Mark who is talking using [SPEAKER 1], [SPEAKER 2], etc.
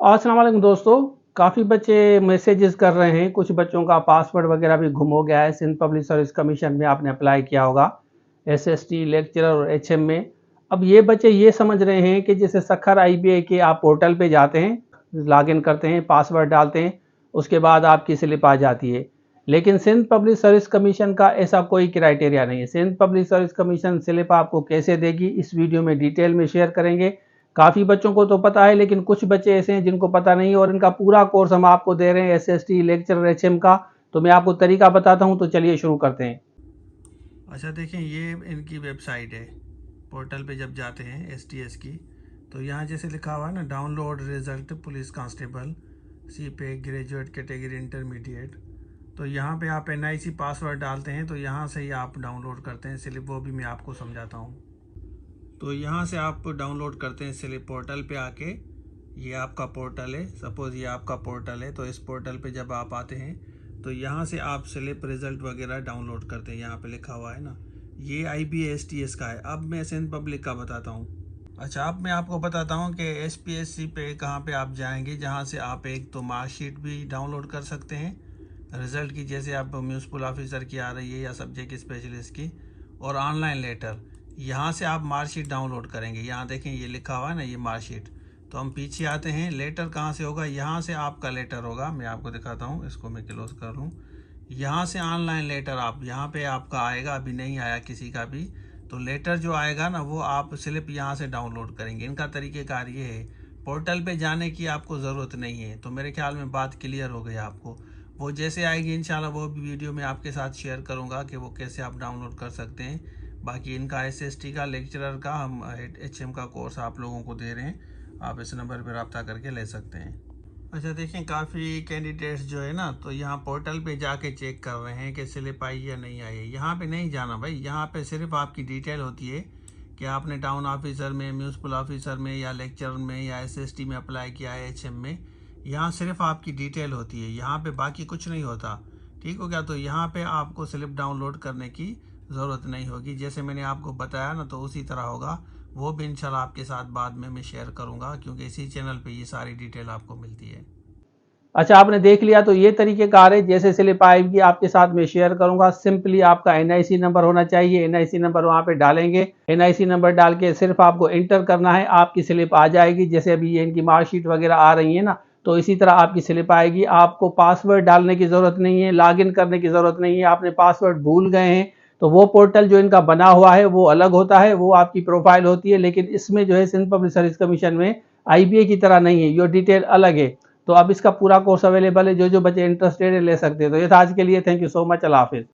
[SPEAKER 1] अस्सलाम वालेकुम दोस्तों। काफ़ी बच्चे मैसेजेस कर रहे हैं, कुछ बच्चों का पासवर्ड वगैरह भी गुम हो गया है। सिंध पब्लिक सर्विस कमीशन में आपने अप्लाई किया होगा, एसएसटी लेक्चरर और एचएम में। अब ये बच्चे ये समझ रहे हैं कि जैसे सखर आईबीए के आप पोर्टल पे जाते हैं, लॉगिन करते हैं, पासवर्ड डालते हैं, उसके बाद आपकी स्लिप आ जाती है। लेकिन सिंध पब्लिक सर्विस कमीशन का ऐसा कोई क्राइटेरिया नहीं है। Sindh public service commission slip आपको कैसे देगी, इस वीडियो में डिटेल में शेयर करेंगे। काफ़ी बच्चों को तो पता है, लेकिन कुछ बच्चे ऐसे हैं जिनको पता नहीं, और इनका पूरा कोर्स हम आपको दे रहे हैं एसएसटी लेक्चरर एचएम का। तो मैं आपको तरीका बताता हूं, तो चलिए शुरू करते हैं।
[SPEAKER 2] अच्छा देखें, ये इनकी वेबसाइट है। पोर्टल पे जब जाते हैं एसटीएस की, तो यहाँ जैसे लिखा हुआ है ना, डाउनलोड रिजल्ट पुलिस कांस्टेबल सी पे ग्रेजुएट कैटेगरी इंटरमीडिएट। तो यहाँ पे आप एनआईसी पासवर्ड डालते हैं, तो यहाँ से ही आप डाउनलोड करते हैं स्लिप। वो भी मैं आपको समझाता हूँ। तो यहाँ से आप डाउनलोड करते हैं स्लिप पोर्टल पे आके। ये आपका पोर्टल है, सपोज़ ये आपका पोर्टल है। तो इस पोर्टल पे जब आप आते हैं, तो यहाँ से आप स्लिप रिजल्ट वगैरह डाउनलोड करते हैं। यहाँ पे लिखा हुआ है ना, ये IBSTS का है। अब मैं सिंध पब्लिक का बताता हूँ। अच्छा, अब मैं आपको बताता हूँ कि SPSC पे कहाँ पे आप जाएंगे, जहाँ से आप एक तो मार्कशीट भी डाउनलोड कर सकते हैं रिज़ल्ट की, जैसे आप म्यूनसिपल ऑफिसर की आ रही है या सब्जेक्ट स्पेशलिस्ट की, और ऑनलाइन लेटर। यहाँ से आप मार्कशीट डाउनलोड करेंगे। यहाँ देखें, ये लिखा हुआ है ना, ये मार्कशीट। तो हम पीछे आते हैं, लेटर कहाँ से होगा, यहाँ से आपका लेटर होगा। मैं आपको दिखाता हूँ, इसको मैं क्लोज कर लूँ। यहाँ से ऑनलाइन लेटर आप यहाँ पे आपका आएगा। अभी नहीं आया किसी का भी, तो लेटर जो आएगा ना, वो आप स्लिप यहाँ से डाउनलोड करेंगे। इनका तरीक़ेकार ये है, पोर्टल पे जाने की आपको ज़रूरत नहीं है। तो मेरे ख्याल में बात क्लियर हो गई आपको। वो जैसे आएगी इंशाल्लाह, वो भी वीडियो में आपके साथ शेयर करूँगा कि वो कैसे आप डाउनलोड कर सकते हैं। बाकी इनका एसएसटी का लेक्चरर का, हम एचएम का कोर्स आप लोगों को दे रहे हैं। आप इस नंबर पर रब्ता करके ले सकते हैं। अच्छा देखें, काफ़ी कैंडिडेट्स जो है ना, तो यहाँ पोर्टल पे जाके चेक कर रहे हैं कि स्लिप आई या नहीं आई है। यहाँ पे नहीं जाना भाई, यहाँ पे सिर्फ आपकी डिटेल होती है कि आपने टाउन ऑफिसर में, म्यूनसिपल ऑफिसर में, या लेक्चरर में, या एसएसटी में अप्लाई किया है, एचएम में। यहाँ सिर्फ आपकी डिटेल होती है, यहाँ पे बाकी कुछ नहीं होता। ठीक हो गया। तो यहाँ पे आपको स्लिप डाउनलोड करने की ज़रूरत नहीं होगी। जैसे मैंने आपको बताया ना, तो उसी तरह होगा। वो भी इंशाल्लाह आपके साथ बाद में मैं शेयर करूँगा, क्योंकि इसी चैनल पे ये सारी डिटेल आपको मिलती है।
[SPEAKER 1] अच्छा, आपने देख लिया, तो ये तरीकेकार है। जैसे स्लिप आएगी आपके साथ में शेयर करूंगा। सिंपली आपका एनआईसी नंबर होना चाहिए, एनआईसी नंबर वहां पे डालेंगे। एनआईसी नंबर डाल के सिर्फ आपको एंटर करना है, आपकी स्लिप आ जाएगी। जैसे अभी ये इनकी मार्कशीट वगैरह आ रही है ना, तो इसी तरह आपकी स्लिप आएगी। आपको पासवर्ड डालने की जरूरत नहीं है, लॉगिन करने की जरूरत नहीं है। आपने पासवर्ड भूल गए हैं, तो वो पोर्टल जो इनका बना हुआ है वो अलग होता है, वो आपकी प्रोफाइल होती है। लेकिन इसमें जो है सिंध पब्लिक सर्विस कमीशन में आईबीए की तरह नहीं है, ये डिटेल अलग है। तो अब इसका पूरा कोर्स अवेलेबल है, जो जो बच्चे इंटरेस्टेड है ले सकते हैं। तो ये था आज के लिए। Thank you so much. अल्लाह हाफिज़।